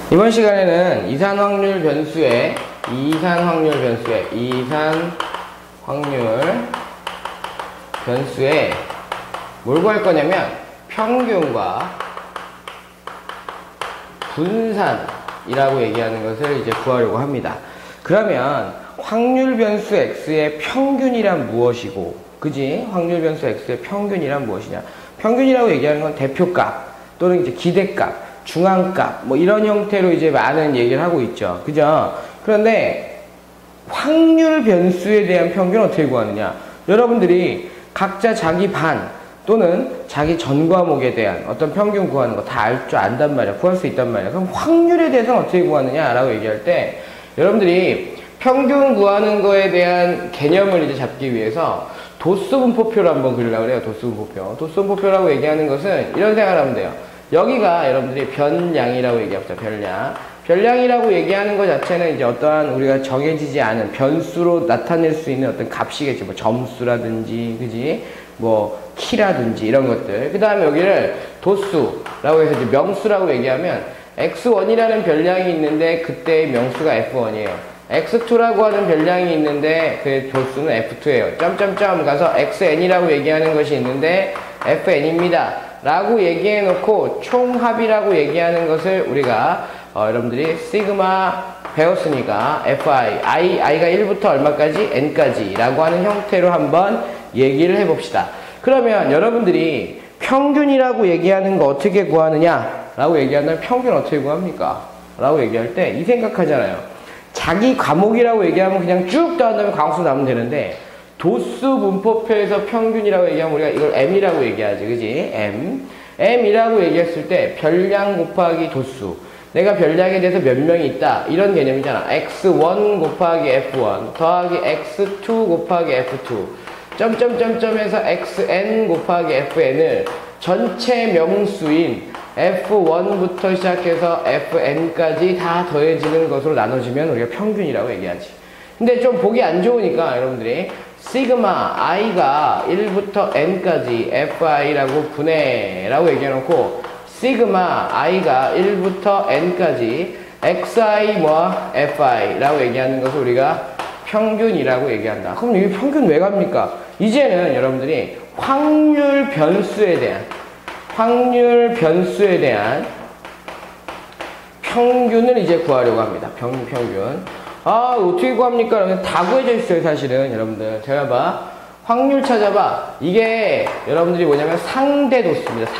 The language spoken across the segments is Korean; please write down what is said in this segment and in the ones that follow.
이번 시간에는 이산 확률 변수의 뭘 구할 거냐면 평균과 분산이라고 얘기하는 것을 이제 구하려고 합니다. 그러면 확률 변수 x의 평균이란 무엇이고, 그지? 확률 변수 x의 평균이란 무엇이냐? 평균이라고 얘기하는 건 대표값 또는 이제 기대값, 중앙값 뭐 이런 형태로 이제 많은 얘기를 하고 있죠. 그죠? 그런데 확률 변수에 대한 평균은 어떻게 구하느냐? 여러분들이 각자 자기 반 또는 자기 전 과목에 대한 어떤 평균 구하는 거 다 알 줄 안단 말이야. 구할 수 있단 말이야. 그럼 확률에 대해서는 어떻게 구하느냐라고 얘기할 때 여러분들이 평균 구하는 거에 대한 개념을 이제 잡기 위해서 도수분포표를 한번 그리려고 그래요. 도수분포표라고 얘기하는 것은 이런 생각을 하면 돼요. 여기가 여러분들이 변량이라고 얘기합니다. 변량이라고 얘기하는 것 자체는 이제 어떠한 우리가 정해지지 않은 변수로 나타낼 수 있는 어떤 값이겠지. 뭐 점수라든지, 그지? 뭐 키라든지 이런 것들. 그 다음에 여기를 도수라고 해서 이제 명수라고 얘기하면 x1이라는 변량이 있는데 그때의 명수가 f1이에요. x2라고 하는 변량이 있는데 그 도수는 f2예요. 점점점 가서 xn이라고 얘기하는 것이 있는데 fn입니다. 라고 얘기해 놓고 총합이라고 얘기하는 것을 우리가 여러분들이 시그마 배웠으니까 i가 1부터 얼마까지? n까지 라고 하는 형태로 한번 얘기를 해봅시다. 그러면 여러분들이 평균이라고 얘기하는 거 어떻게 구하느냐 라고 얘기하면 평균 어떻게 구합니까? 라고 얘기할 때 이 생각하잖아요. 자기 과목이라고 얘기하면 그냥 쭉 따온 다음에 강수 나오면 되는데 도수 분포표에서 평균이라고 얘기하면 우리가 이걸 m이라고 얘기하지, 그지? m이라고 얘기했을 때 변량 곱하기 도수. 내가 변량에 대해서 몇 명이 있다 이런 개념이잖아. x1 곱하기 f1 더하기 x2 곱하기 f2 점점점점에서 xn 곱하기 fn을 전체 명수인 f1부터 시작해서 fn까지 다 더해지는 것으로 나눠지면 우리가 평균이라고 얘기하지. 근데 좀 보기 안 좋으니까 여러분들이 시그마 i가 1부터 n까지 fi라고 분해라고 얘기해놓고 시그마 i가 1부터 n까지 xi 뭐야? fi라고 얘기하는 것을 우리가 평균이라고 얘기한다. 그럼 이 평균 왜 갑니까? 이제는 여러분들이 확률 변수에 대한 평균을 이제 구하려고 합니다. 평균. 어떻게 구합니까? 그러면 다 구해져 있어요, 사실은. 여러분들. 제가 봐. 확률 찾아봐. 이게 여러분들이 뭐냐면 상대도수입니다.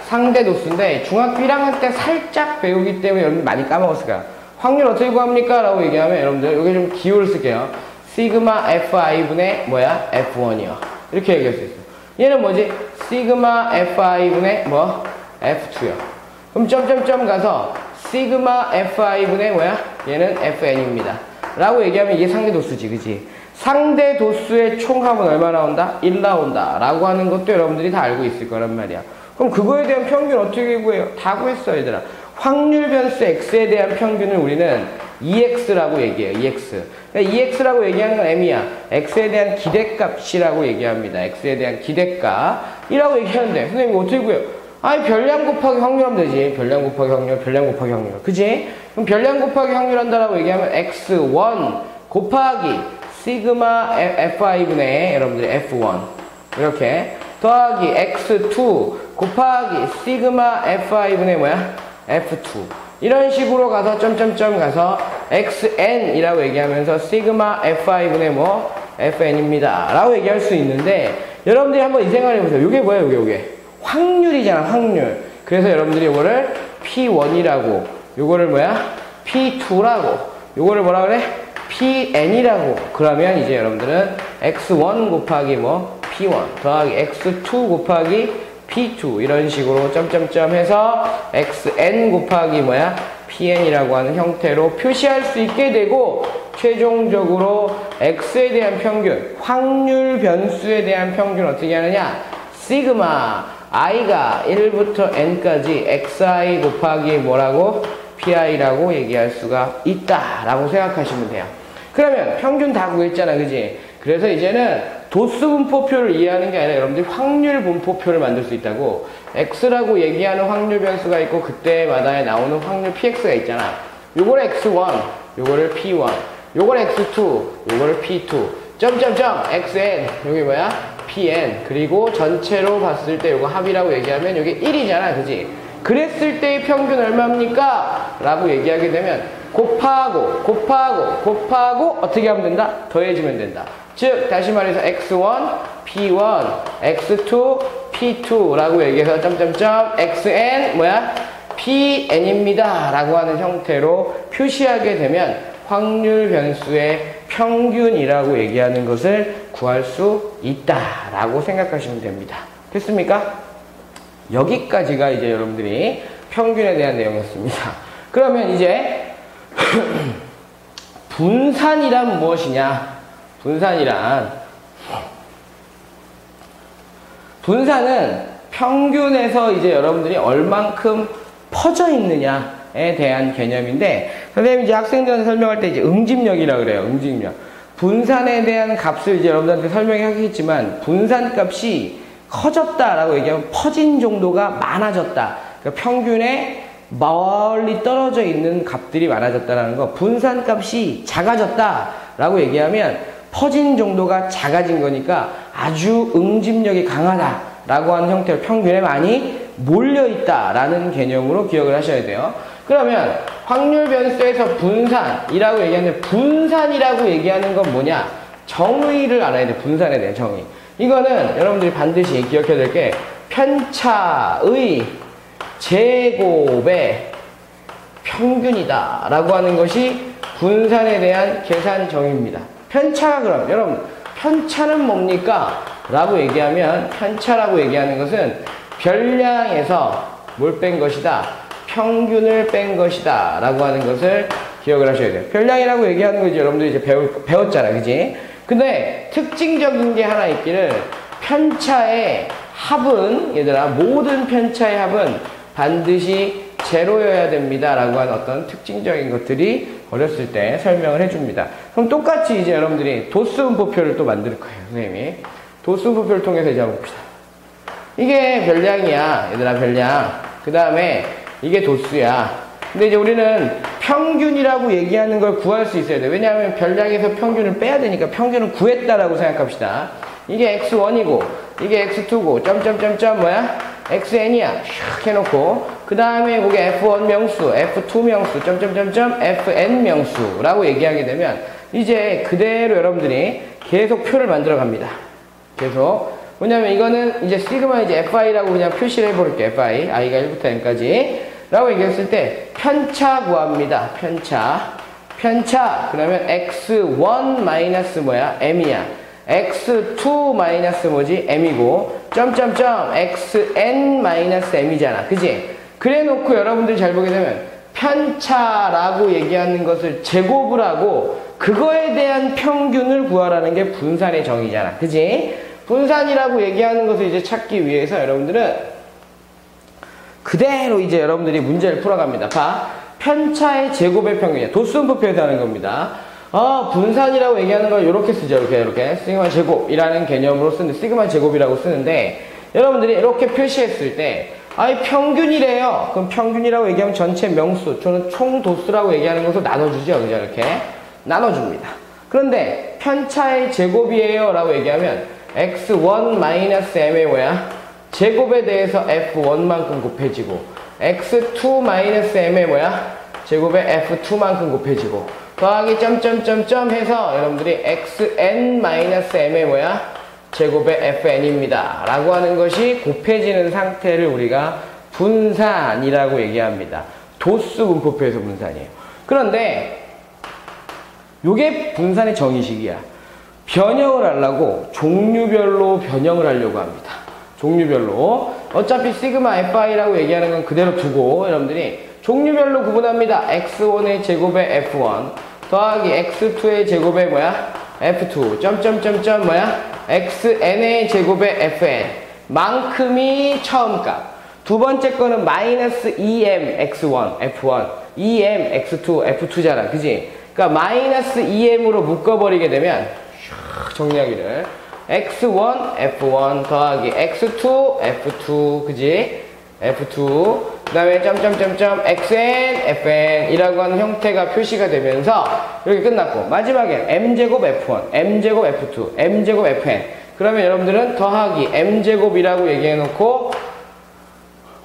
상대도수인데 중학교 1학년 때 살짝 배우기 때문에 여러분들 많이 까먹었을 거야. 확률 어떻게 구합니까? 라고 얘기하면 여러분들 여기 좀 기호를 쓸게요. 시그마 fi분의 뭐야? f1이요. 이렇게 얘기할 수 있어. 얘는 뭐지? 시그마 fi분의 뭐? f2요. 그럼 점점점 가서 시그마 fi분의 뭐야? 얘는 fn입니다. 라고 얘기하면 이게 상대도수지, 그지? 상대도수의 총합은 얼마 나온다? 1 나온다. 라고 하는 것도 여러분들이 다 알고 있을 거란 말이야. 그럼 그거에 대한 평균 어떻게 구해요? 다 구했어, 얘들아. 확률 변수 x에 대한 평균을 우리는 EX라고 얘기해요. EX. 그러니까 EX라고 얘기하는 건 M이야. X에 대한 기대값이라고 얘기합니다. X에 대한 기대값이라고 얘기하는데 선생님 이거 어떻게 구해요? 별량 곱하기 확률 하면 되지. 별량 곱하기 확률. 그지? 그럼 별량 곱하기 확률 한다라고 얘기하면 X1 곱하기 시그마 Fi분의 여러분들이 F1 이렇게 더하기 X2 곱하기 시그마 Fi분의 뭐야? F2 이런 식으로 가서 점점점 가서 XN이라고 얘기하면서 시그마 Fi분의 뭐? FN입니다. 라고 얘기할 수 있는데 여러분들이 한번 이 생각을 해보세요. 이게 뭐예요? 이게 확률이잖아, 확률. 그래서 여러분들이 요거를 P1이라고, 요거를 뭐야? P2라고, 요거를 뭐라 그래? PN이라고. 그러면 이제 여러분들은 X1 곱하기 뭐? P1 더하기 X2 곱하기 P2 이런 식으로 점점점 해서 XN 곱하기 뭐야? PN이라고 하는 형태로 표시할 수 있게 되고 최종적으로 X에 대한 평균, 확률 변수에 대한 평균 어떻게 하느냐? 시그마 i가 1부터 n까지 xi 곱하기 뭐라고? pi라고 얘기할 수가 있다라고 생각하시면 돼요. 그러면 평균 다 구했잖아, 그지? 그래서 이제는 도수 분포표를 이해하는 게 아니라 여러분들이 확률 분포표를 만들 수 있다고. x라고 얘기하는 확률 변수가 있고 그때마다 나오는 확률 px가 있잖아. 요거를 x1, 요거를 p1, 요걸 x2, 요거를 p2, 점점점 xn, 요게 뭐야? pn. 그리고 전체로 봤을 때 요거 합이라고 얘기하면 요게 1이잖아, 그지? 그랬을 때의 평균 얼마입니까? 라고 얘기하게 되면 곱하고 어떻게 하면 된다? 더해지면 된다. 즉 다시 말해서 x1, p1, x2, p2 라고 얘기해서 점점점 xn 뭐야? pn입니다 라고 하는 형태로 표시하게 되면 확률 변수의 평균이라고 얘기하는 것을 구할 수 있다 라고 생각하시면 됩니다. 됐습니까? 여기까지가 이제 여러분들이 평균에 대한 내용이었습니다. 그러면 이제 분산이란 무엇이냐? 분산은 평균에서 이제 여러분들이 얼만큼 퍼져 있느냐에 대한 개념인데, 선생님이 이제 학생들한테 설명할 때 이제 응집력이라고 그래요. 응집력. 분산에 대한 값을 이제 여러분들한테 설명하겠지만, 분산 값이 커졌다라고 얘기하면 퍼진 정도가 많아졌다. 그러니까 평균에 멀리 떨어져 있는 값들이 많아졌다라는 거. 분산 값이 작아졌다라고 얘기하면 퍼진 정도가 작아진 거니까 아주 응집력이 강하다라고 하는 형태로 평균에 많이 몰려있다라는 개념으로 기억을 하셔야 돼요. 그러면 확률 변수에서 분산이라고 얘기하는데, 분산이라고 얘기하는 건 뭐냐? 정의를 알아야 돼. 분산에 대한 정의. 이거는 여러분들이 반드시 기억해야 될 게 편차의 제곱의 평균이다 라고 하는 것이 분산에 대한 계산 정의입니다. 편차가 그럼 여러분 편차는 뭡니까? 라고 얘기하면 편차라고 얘기하는 것은 별량에서 뭘 뺀 것이다? 평균을 뺀 것이다 라고 하는 것을 기억을 하셔야 돼요. 별량이라고 얘기하는 거지 여러분들이 이제 배웠잖아, 그지? 근데 특징적인 게 하나 있기를, 편차의 합은, 얘들아, 모든 편차의 합은 반드시 제로여야 됩니다 라고 하는 어떤 특징적인 것들이 어렸을 때 설명을 해줍니다. 그럼 똑같이 이제 여러분들이 도수 분포표를 또 만들 거예요. 선생님이 도수 분포표를 통해서 이제 한번 봅시다. 이게 별량이야, 얘들아. 별량. 그 다음에 이게 도수야. 근데 이제 우리는 평균이라고 얘기하는 걸 구할 수 있어야 돼. 왜냐하면 별량에서 평균을 빼야 되니까 평균을 구했다라고 생각합시다. 이게 x1이고 이게 x2고 점점점점 뭐야? xn이야. 슉 해놓고 그 다음에 거기 f1 명수, f2 명수, 점점점점 fn 명수라고 얘기하게 되면 이제 그대로 여러분들이 계속 표를 만들어 갑니다. 계속. 왜냐면 이거는 이제 시그마 이제 fi라고 그냥 표시를 해버릴게요. fi, i가 1부터 n까지 라고 얘기했을 때 편차 구합니다. 편차 그러면 x1 마이너스 뭐야? m이야. x2 마이너스 뭐지? m이고 점점점 xn 마이너스 m이잖아, 그지? 그래 놓고 여러분들이 잘 보게 되면 편차라고 얘기하는 것을 제곱을 하고 그거에 대한 평균을 구하라는 게 분산의 정의잖아, 그지? 분산이라고 얘기하는 것을 이제 찾기 위해서 여러분들은 그대로 이제 여러분들이 문제를 풀어갑니다. 봐. 편차의 제곱의 평균이야. 도수분포표에서 하는 겁니다. 분산이라고 얘기하는 걸 이렇게 쓰죠. 이렇게. 시그마 제곱이라는 개념으로 쓰는데, 시그마 제곱이라고 쓰는데, 여러분들이 이렇게 표시했을 때, 평균이래요. 그럼 평균이라고 얘기하면 전체 명수, 저는 총 도수라고 얘기하는 것을 나눠주죠. 그죠? 이렇게. 나눠줍니다. 그런데, 편차의 제곱이에요. 라고 얘기하면, x1-m의 뭐야? 제곱에 대해서 f1만큼 곱해지고 x2-m의 뭐야? 제곱에 f2만큼 곱해지고 더하기 점점점점 해서 여러분들이 xn-m의 뭐야? 제곱에 fn입니다 라고 하는 것이 곱해지는 상태를 우리가 분산이라고 얘기합니다. 도수 분포표에서 분산이에요. 그런데 요게 분산의 정의식이야. 변형을 하려고 종류별로 변형을 하려고 합니다. 종류별로. 어차피 시그마 fi라고 얘기하는 건 그대로 두고 여러분들이 종류별로 구분합니다. x1의 제곱에 f1 더하기 x2의 제곱에 뭐야? f2 점점점점 뭐야? xn의 제곱에 fn 만큼이 처음 값. 두 번째 거는 마이너스 2m x1 f1 2m x2 f2잖아, 그지? 그러니까 마이너스 2m으로 묶어버리게 되면 정리하기를 x1 f1 더하기 x2 f2 그지? f2 그 다음에 점점점점 xn fn 이라고 하는 형태가 표시가 되면서 이렇게 끝났고 마지막엔 m제곱 f1 m제곱 f2 m제곱 fn 그러면 여러분들은 더하기 m제곱이라고 얘기해 놓고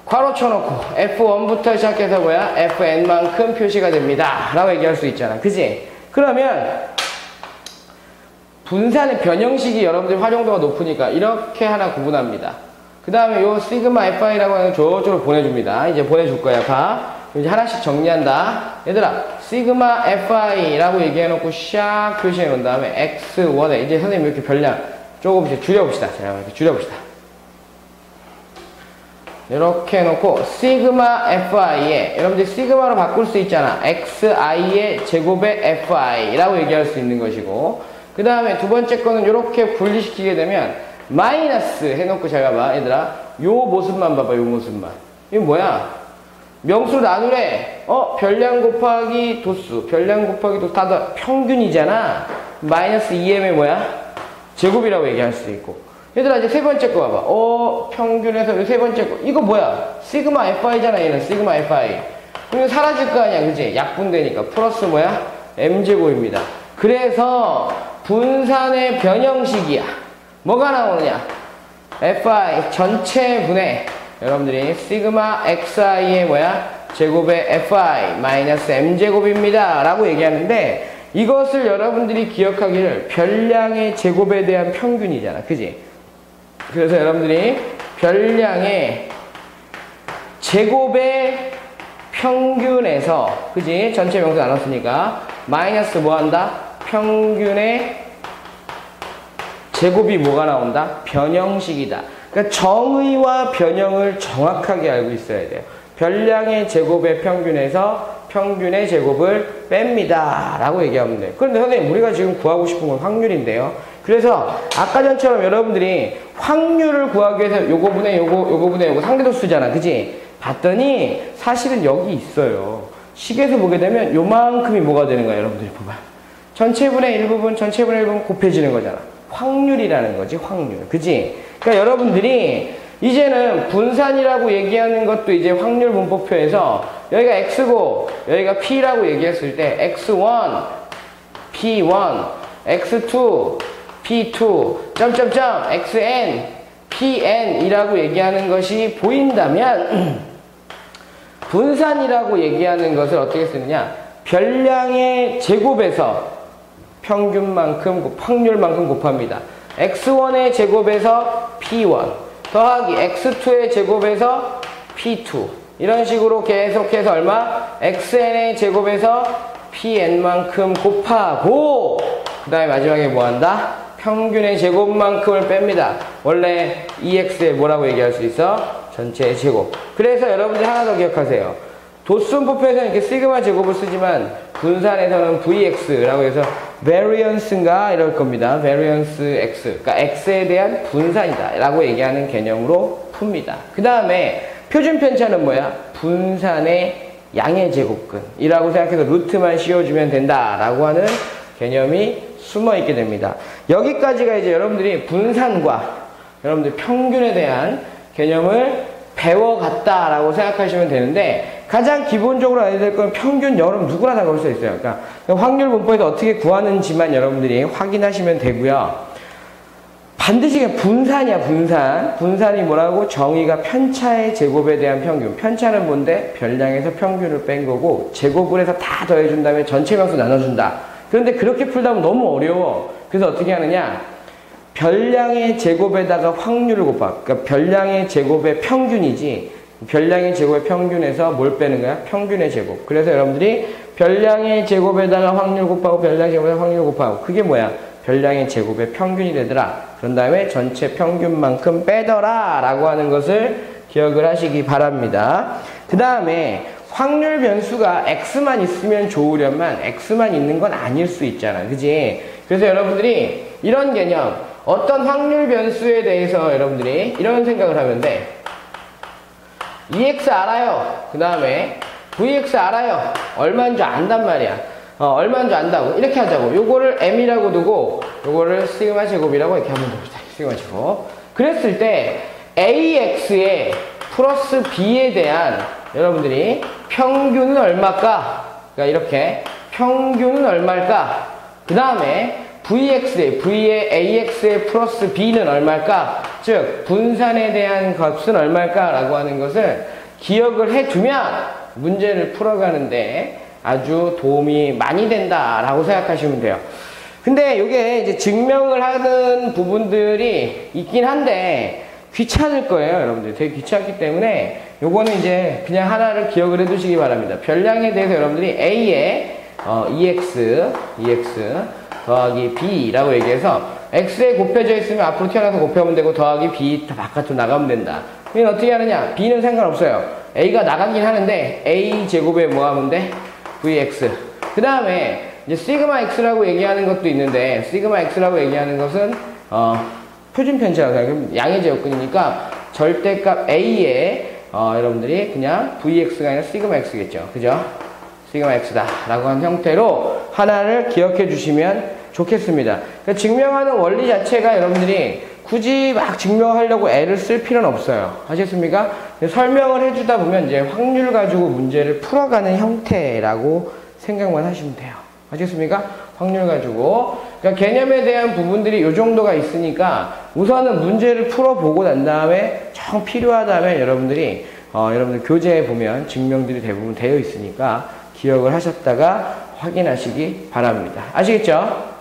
괄호 쳐놓고 f1부터 시작해서 뭐야? fn만큼 표시가 됩니다 라고 얘기할 수 있잖아 그지? 그러면 분산의 변형식이 여러분들 활용도가 높으니까 이렇게 하나 구분합니다 그 다음에 요 시그마 fi라고 하는 저쪽으로 보내줍니다 이제 보내줄 거야 봐 이제 하나씩 정리한다 얘들아 시그마 fi라고 얘기해 놓고 샥 표시해 놓은 다음에 x1에 이제 선생님 이렇게 별량 조금씩 줄여봅시다 자 이렇게 줄여봅시다 이렇게 해놓고 시그마 fi에 여러분들 시그마로 바꿀 수 있잖아 xi의 제곱의 fi라고 얘기할 수 있는 것이고 그 다음에 두 번째 거는 이렇게 분리시키게 되면 마이너스 해놓고 잘 봐봐 얘들아 요 모습만 봐봐 요 모습만 이거 뭐야 명수 나누래 별량 곱하기 도수 별량 곱하기 도수 다 평균이잖아 마이너스 2m의 뭐야 제곱이라고 얘기할 수 있고 얘들아 이제 세 번째 거 봐봐 평균에서 세 번째 거 이거 뭐야 시그마 fi잖아 얘는 시그마 fi 이거 사라질 거 아니야 그지 약분되니까 플러스 뭐야 m제곱입니다 그래서 분산의 변형식이야 뭐가 나오느냐 fi 전체분의 여러분들이 시그마 xi의 뭐야 제곱의 fi 마이너스 m제곱입니다 라고 얘기하는데 이것을 여러분들이 기억하기를 별량의 제곱에 대한 평균이잖아 그지 그래서 여러분들이 별량의 제곱의 평균에서 그지 전체 명수 나눴으니까 마이너스 뭐 한다 평균의 제곱이 뭐가 나온다? 변형식이다. 그러니까 정의와 변형을 정확하게 알고 있어야 돼요. 별량의 제곱의 평균에서 평균의 제곱을 뺍니다. 라고 얘기하면 돼요. 그런데 선생님 우리가 지금 구하고 싶은 건 확률인데요. 그래서 아까 전처럼 여러분들이 확률을 구하기 위해서 요거분의 요거분의 요거 상대도수잖아. 그지? 봤더니 사실은 여기 있어요. 식에서 보게 되면 요만큼이 뭐가 되는 거야 여러분들이 봐봐. 전체분의 일부분 전체분의 일부분 곱해지는 거잖아. 확률이라는 거지 확률 그지? 그러니까 여러분들이 이제는 분산이라고 얘기하는 것도 이제 확률 문법표에서 여기가 x고 여기가 p라고 얘기했을 때 x1 p1 x2 p2 점점점 xn pn 이라고 얘기하는 것이 보인다면 분산이라고 얘기하는 것을 어떻게 쓰느냐 별량의 제곱에서 평균만큼 확률만큼 곱합니다. x1의 제곱에서 p1 더하기 x2의 제곱에서 p2 이런 식으로 계속해서 얼마? xn의 제곱에서 pn만큼 곱하고 그 다음에 마지막에 뭐한다? 평균의 제곱만큼을 뺍니다. 원래 ex에 뭐라고 얘기할 수 있어? 전체의 제곱. 그래서 여러분들이 하나 더 기억하세요. 도수문법에서는 이렇게 시그마 제곱을 쓰지만 분산에서는 vx라고 해서 variance인가 이럴 겁니다. variance x. 그러니까 x에 대한 분산이다 라고 얘기하는 개념으로 풉니다. 그 다음에 표준 편차는 뭐야? 분산의 양의 제곱근이라고 생각해서 루트만 씌워주면 된다라고 하는 개념이 숨어 있게 됩니다. 여기까지가 이제 여러분들이 분산과 여러분들 평균에 대한 개념을 배워갔다라고 생각하시면 되는데 가장 기본적으로 알아야 될 건 평균 여러분 누구나 다 그럴 수 있어요. 그러니까 확률 문법에서 어떻게 구하는지만 여러분들이 확인하시면 되고요. 반드시 분산이야 분산. 분산이 뭐라고? 정의가 편차의 제곱에 대한 평균. 편차는 뭔데? 별량에서 평균을 뺀 거고 제곱을 해서 다 더해준 다음에 전체 명수 나눠준다. 그런데 그렇게 풀다 보면 너무 어려워. 그래서 어떻게 하느냐? 별량의 제곱에다가 확률을 곱하. 그러니까 별량의 제곱의 평균이지. 별량의 제곱의 평균에서 뭘 빼는 거야? 평균의 제곱. 그래서 여러분들이 별량의 제곱에다가 확률 곱하고 별량의 제곱에다가 확률 곱하고 그게 뭐야? 별량의 제곱의 평균이 되더라. 그런 다음에 전체 평균만큼 빼더라 라고 하는 것을 기억을 하시기 바랍니다. 그 다음에 확률 변수가 x만 있으면 좋으련만 x만 있는 건 아닐 수 있잖아. 그지? 그래서 여러분들이 이런 개념 어떤 확률 변수에 대해서 여러분들이 이런 생각을 하면 돼. EX 알아요. 그 다음에 VX 알아요. 얼마인 줄 안단 말이야. 얼마인 줄 안다고. 이렇게 하자고. 요거를 m이라고 두고, 요거를 시그마 제곱이라고 이렇게 하면 됩니다. 시그마 제곱. 그랬을 때, AX의 플러스 B에 대한 여러분들이 평균은 얼마일까? 그러니까 이렇게 평균은 얼마일까? 그 다음에 V의 AX의 플러스 B는 얼마일까? 즉 분산에 대한 값은 얼마일까? 라고 하는 것을 기억을 해두면 문제를 풀어가는데 아주 도움이 많이 된다라고 생각하시면 돼요. 근데 이게 이제 증명을 하는 부분들이 있긴 한데 귀찮을 거예요, 여러분들. 되게 귀찮기 때문에 요거는 이제 그냥 하나를 기억을 해두시기 바랍니다. 별량에 대해서 여러분들이 A에 EX 더하기 B라고 얘기해서 X에 곱해져 있으면 앞으로 튀어나와서 곱해보면 되고 더하기 B 다 바깥으로 나가면 된다. 그러면 어떻게 하느냐? B는 상관없어요. A가 나가긴 하는데 A 제곱에 뭐 하면 돼? VX. 그 다음에 이제 시그마 X라고 얘기하는 것도 있는데 시그마 X라고 얘기하는 것은 표준 편차라고 생각해요. 양의 제곱근이니까 절대값 A에 여러분들이 그냥 VX가 아니라 시그마 X겠죠. 그죠? 시그마 X다 라고 한 형태로 하나를 기억해 주시면 좋겠습니다. 그러니까 증명하는 원리 자체가 여러분들이 굳이 막 증명하려고 애를 쓸 필요는 없어요. 아셨습니까? 설명을 해주다 보면 이제 확률 가지고 문제를 풀어가는 형태라고 생각만 하시면 돼요. 아셨습니까? 확률 가지고. 그러니까 개념에 대한 부분들이 이 정도가 있으니까 우선은 문제를 풀어보고 난 다음에 정 필요하다면 여러분들이 여러분들 교재에 보면 증명들이 대부분 되어 있으니까 기억을 하셨다가 확인하시기 바랍니다. 아시겠죠?